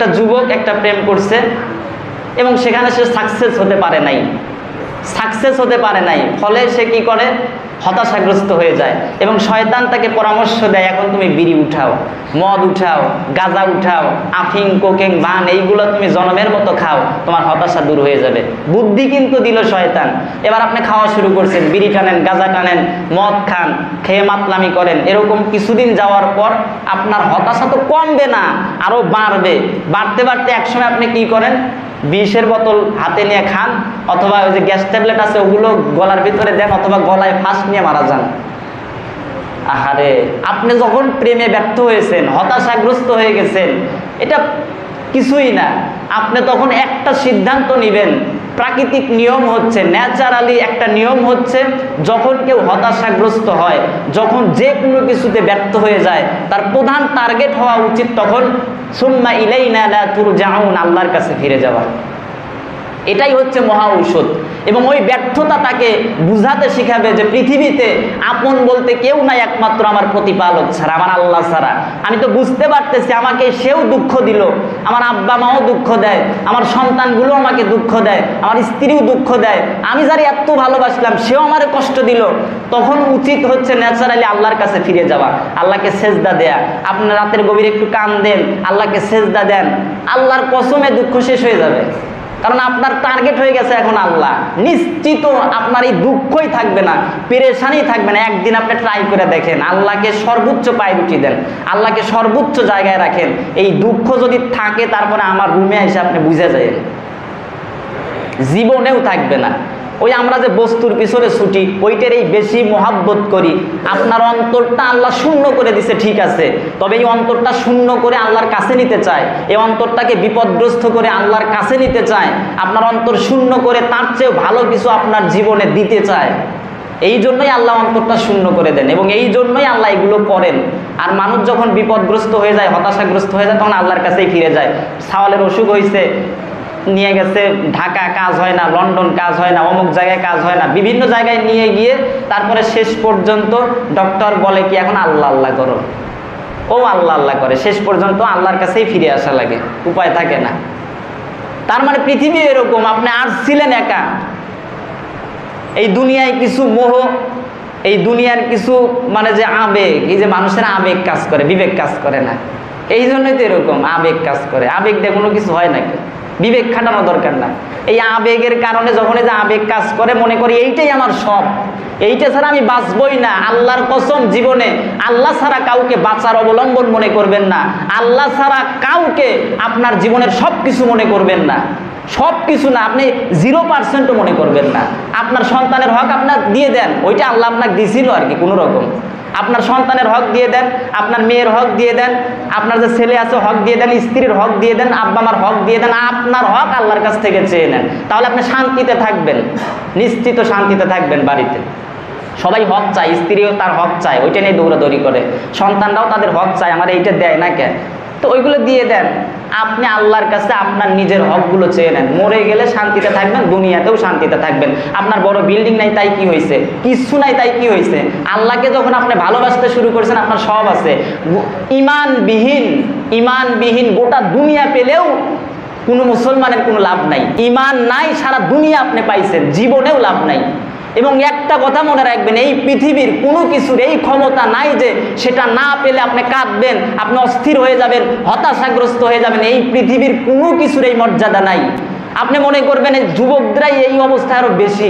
একটা যুবক একটা প্রেম করছে এবং সেখানে সে সাকসেস হতে পারে নাই, ফলে সে কি করে, হতাশাগ্রস্ত হয়ে যায় এবং শয়তান তাকে পরামর্শ দেয়, এখন তুমি বিড়ি উঠাও, মদ উঠাও, গাঁজা উঠাও, আফিং, কোকেন, ভান এইগুলো তুমি জনমের মতো খাও, তোমার হতাশা দূর হয়ে যাবে। বুদ্ধি কিন্তু দিল শয়তান। এবার আপনি খাওয়া শুরু করছেন, বিড়ি টানেন, গাঁজা টানেন, মদ খান, খেয়ে মাতলামি করেন। এরকম কিছুদিন যাওয়ার পর আপনার হতাশা তো কমবে না, আরো বাড়বে। বাড়তে বাড়তে একসময় আপনি কি করেন, বিষের বোতল হাতে নিয়ে খান, অথবা ওই যে গ্যাস ট্যাবলেট আছে ওগুলো গলার ভিতরে দেন, অথবা গলায় ফাঁস নিয়ে মারা যান। আহারে, আপনি যখন প্রেমে ব্যর্থ হয়েছেন, হতাশাগ্রস্ত হয়ে গেছেন, এটা কিছুই না। আপনি তখন একটা সিদ্ধান্ত নেবেন, প্রাকৃতিক নিয়ম হচ্ছে, ন্যাচারালি একটা নিয়ম হচ্ছে, যখন কেউ হতাশাগ্রস্ত হয়, যখন যে কোনো কিছুতে ব্যর্থ হয়ে যায়, তার প্রধান টার্গেট হওয়া উচিত তখন সুম্মা ইলাইনা লা তুরজাউন, আল্লাহর কাছে ফিরে যাওয়া। এটাই হচ্ছে মহা ঔষধ। এবং ওই ব্যর্থতা তাকে বুঝাতে শিখাবে যে পৃথিবীতে আপন বলতে কেউ নাই একমাত্র আমার প্রতিপালক ছাড়া, আমার আল্লাহ ছাড়া। আমি তো বুঝতে পারতেছি আমাকে সেও দুঃখ দিল, আমার আব্বা মাও দুঃখ দেয়, আমার সন্তানগুলো আমাকে দুঃখ দেয়, আমার স্ত্রীও দুঃখ দেয়, আমি যারা এত ভালোবাসলাম সেও আমার কষ্ট দিল। তখন উচিত হচ্ছে ন্যাচারালি আল্লাহর কাছে ফিরে যাওয়া, আল্লাহকে সেজদা দেয়া। আপনি রাতের গভীরে একটু কাঁদেন, আল্লাহকে সেজদা দেন, আল্লাহর কসমে দুঃখ শেষ হয়ে যাবে। কারণ আপনার টার্গেট হয়ে গেছে এখন আল্লাহ। নিশ্চিত আপনার এই দুঃখই থাকবে না, পেরেশানি থাকবে না। একদিন আপনি ট্রাই করে দেখেন, আল্লাহকে সর্বোচ্চ প্রায়োরিটি দেন, আল্লাহকে সর্বোচ্চ জায়গায় রাখেন। এই দুঃখ যদি থাকে, তারপরে আমার রুমে এসে আপনি বুঝে যাবেন, জীবনেও থাকবে না। ওই আমরা যে বস্তুর পিছনে ছুটি, ওইটারই বেশি মহাব্বত করি। আপনার অন্তরটা আল্লাহ শূন্য করে দিছে, ঠিক আছে, তবে এই অন্তরটা শূন্য করে আল্লাহর কাছে নিতে চায়, এই অন্তরটাকে বিপদগ্রস্ত করে আল্লাহর কাছে নিতে চায়, আপনার অন্তর শূন্য করে তার চেয়েও ভালো কিছু আপনার জীবনে দিতে চায়। এই জন্যই আল্লাহ অন্তরটা শূন্য করে দেন এবং এই জন্যই আল্লাহ এগুলো করেন। আর মানুষ যখন বিপদগ্রস্ত হয়ে যায়, হতাশাগ্রস্ত হয়ে যায়, তখন আল্লাহর কাছেই ফিরে যায়। সাওয়ালের অসুখ হয়েছে, নিয়ে গেছে ঢাকা, কাজ হয় না, লন্ডন কাজ হয় না, অমুক জায়গায় কাজ হয় না, বিভিন্ন জায়গায় নিয়ে গিয়ে তারপরে শেষ পর্যন্ত ডক্টর বলে কি এখন আল্লাহ আল্লাহ করো, ও আল্লাহ আল্লাহ করে, শেষ পর্যন্ত আল্লাহর কাছেই ফিরে আসা লাগে, উপায় থাকে না। তার মানে পৃথিবী এরকম, আপনি আসছিলেন একা। এই দুনিয়ায় কিছু মোহ, এই দুনিয়ার কিছু মানে যে আবেগ, এই যে মানুষের আবেগ কাজ করে, বিবেক কাজ করে না, এই জন্যই তো এরকম আবেগ কাজ করে। আবেগ দিয়ে কোনো কিছু হয় নাকি? বিবেক খাটানো দরকার না। এই আবেগের কারণে যখন এই যে আবেগ কাজ করে, মনে করি এইটাই আমার সব, এইটা ছাড়া আমি বাঁচবই না। আল্লাহর কসম, জীবনে আল্লাহ ছাড়া কাউকে বাঁচার অবলম্বন মনে করবেন না, আল্লাহ ছাড়া কাউকে আপনার জীবনের সব কিছু মনে করবেন না, সব কিছু না, আপনি 0% মনে করবেন না। আপনার সন্তানের হক আপনার দিয়ে দেন, ওইটা আল্লাহ আপনাকে দিয়েছিল আর কি, কোনো রকম। আপনার সন্তানের হক দিয়ে দেন, আপনার মেয়ের হক দিয়ে দেন, আপনার যে ছেলে আছে হক দিয়ে দেন, স্ত্রীর হক দিয়ে দেন, আব্বা মার হক দিয়ে দেন, আপনার হক আল্লাহর কাছ থেকে চেয়ে নেন। তাহলে আপনি শান্তিতে থাকবেন, নিশ্চিত শান্তিতে থাকবেন। বাড়িতে সবাই হক চায়, স্ত্রীও তার হক চায়, ওইটা নিয়ে দৌড়াদৌড়ি করে, সন্তানরাও তাদের হক চায়, আমার এইটা দেয় না কে, তো ওইগুলো দিয়ে দেন। আপনি আল্লাহর কাছে আপনার নিজের হকগুলো চেয়ে নেন, মরে গেলে শান্তিতে থাকবেন, দুনিয়াতেও শান্তিতে থাকবেন। আপনার বড় বিল্ডিং নাই তাই কি হয়েছে, কিছু নাই তাই কি হয়েছে, আল্লাহকে যখন আপনি ভালোবাসতে শুরু করেছেন, আপনার সব আছে। ইমানবিহীন গোটা দুনিয়া পেলেও কোনো মুসলমানের কোনো লাভ নাই। ইমান নাই, সারা দুনিয়া আপনি পাইছেন, জীবনেও লাভ নাই। এবং একটা কথা মনে রাখবেন, এই পৃথিবীর কোনো কিছুর এই ক্ষমতা নাই যে সেটা না পেলে আপনি কাঁদবেন, আপনি অস্থির হয়ে যাবেন, হতাশাগ্রস্ত হয়ে যাবেন। এই পৃথিবীর কোনো কিছুর এই মর্যাদা নাই। আপনি মনে করবেন এই যুবকরাই এই অবস্থায় আরো বেশি।